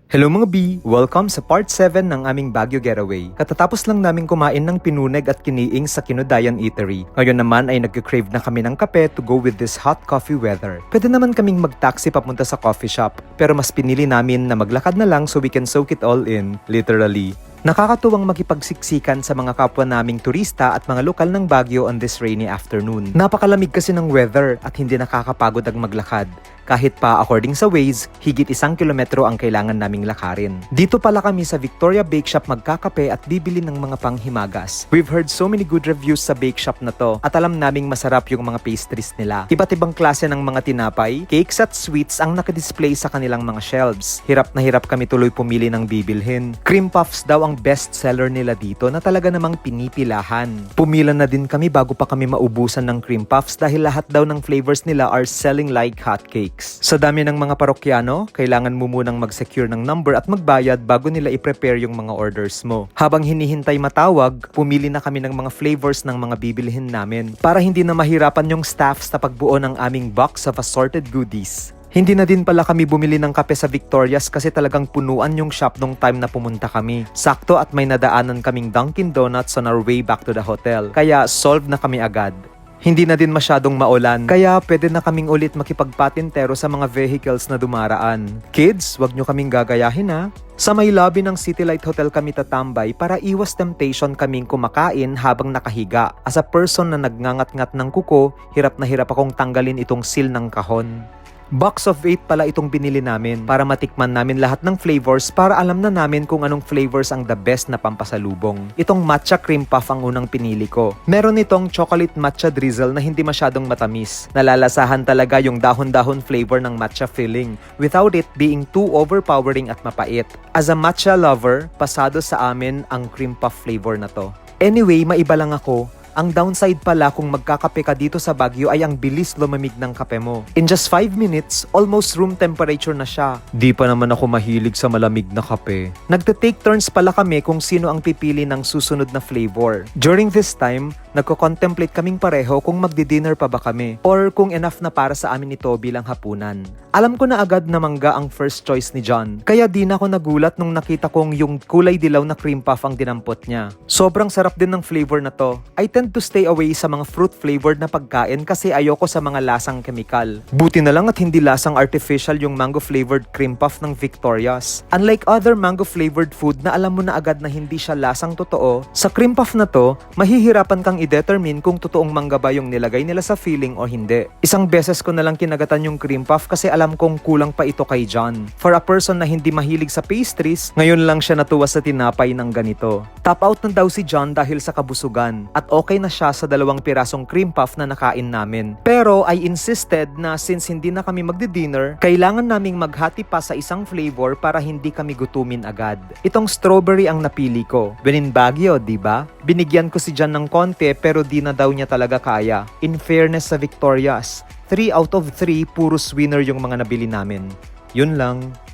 Hello mga B! Welcome sa part 7 ng aming Baguio Getaway. Katatapos lang namin kumain ng pinuneg at kiniing sa Kinudayan Eatery. Ngayon naman ay nag-crave na kami ng kape to go with this hot coffee weather. Pwede naman kaming mag-taxi papunta sa coffee shop, pero mas pinili namin na maglakad na lang so we can soak it all in, literally. Nakakatuwang makipagsiksikan sa mga kapwa naming turista at mga lokal ng Baguio on this rainy afternoon. Napakalamig kasi ng weather at hindi nakakapagod ang maglakad. Kahit pa according sa Waze, higit 1 kilometro ang kailangan naming lakarin. Dito pala kami sa Victoria Bake Shop magkakape at bibili ng mga panghimagas. We've heard so many good reviews sa bake shop na to at alam naming masarap yung mga pastries nila. Iba't ibang klase ng mga tinapay, cakes at sweets ang nakadisplay sa kanilang mga shelves. Hirap na hirap kami tuloy pumili ng bibilhin. Cream puffs daw ang best seller nila dito na talaga namang pinipilahan. Pumila na din kami bago pa kami maubusan ng cream puffs dahil lahat daw ng flavors nila are selling like hotcakes. Sa dami ng mga parokyano, kailangan mo munang mag-secure ng number at magbayad bago nila i-prepare yung mga orders mo. Habang hinihintay matawag, pumili na kami ng mga flavors ng mga bibilhin namin para hindi na mahirapan yung staff sa pagbuo ng aming box of assorted goodies. Hindi na din pala kami bumili ng kape sa Victoria's kasi talagang punuan yung shop nung time na pumunta kami. Sakto at may nadaanan kaming Dunkin Donuts on our way back to the hotel. Kaya solve na kami agad. Hindi na din masyadong maulan, kaya pwede na kaming ulit makipagpatintero sa mga vehicles na dumaraan. Kids, wag nyo kaming gagayahin ha. Sa may lobby ng City Light Hotel kami tatambay para iwas temptation kaming kumakain habang nakahiga. As a person na nagngangat-ngat ng kuko, hirap na hirap akong tanggalin itong seal ng kahon. Box of 8 pala itong binili namin para matikman namin lahat ng flavors para alam na namin kung anong flavors ang the best na pampasalubong. Itong matcha cream puff ang unang pinili ko. Meron itong chocolate matcha drizzle na hindi masyadong matamis. Nalalasahan talaga yung dahon-dahon flavor ng matcha filling without it being too overpowering at mapait. As a matcha lover, pasado sa amin ang cream puff flavor na to. Anyway, maiba lang ako. Ang downside pala kung magkakape ka dito sa Baguio ay ang bilis lumamig ng kape mo. In just 5 minutes, almost room temperature na siya. Di pa naman ako mahilig sa malamig na kape. Nagte-take turns pala kami kung sino ang pipili ng susunod na flavor. During this time, nagko-contemplate kaming pareho kung magdi-dinner pa ba kami or kung enough na para sa amin ito bilang hapunan. Alam ko na agad na mangga ang first choice ni John, kaya di na ako nagulat nung nakita kong yung kulay dilaw na cream puff ang dinampot niya. Sobrang sarap din ng flavor na to. I tend to stay away sa mga fruit-flavored na pagkain kasi ayoko sa mga lasang kemikal. Buti na lang at hindi lasang artificial yung mango-flavored cream puff ng Victoria's. Unlike other mango-flavored food na alam mo na agad na hindi siya lasang totoo, sa cream puff na to, mahihirapan kang i-determine kung totoong mangga ba yung nilagay nila sa filling o hindi. Isang beses ko na lang kinagatan yung cream puff kasi alam kong kulang pa ito kay John. For a person na hindi mahilig sa pastries, ngayon lang siya natuwa sa tinapay ng ganito. Top out na daw si John dahil sa kabusugan at okay na siya sa 2 pirasong cream puff na nakain namin. Pero I insisted na since hindi na kami magdi-dinner, kailangan naming maghati pa sa isang flavor para hindi kami gutumin agad. Itong strawberry ang napili ko. When in Baguio, diba? Binigyan ko si John ng konti pero di na daw niya talaga kaya. In fairness sa Victoria's, 3 out of 3 puros winner yung mga nabili namin. Yun lang.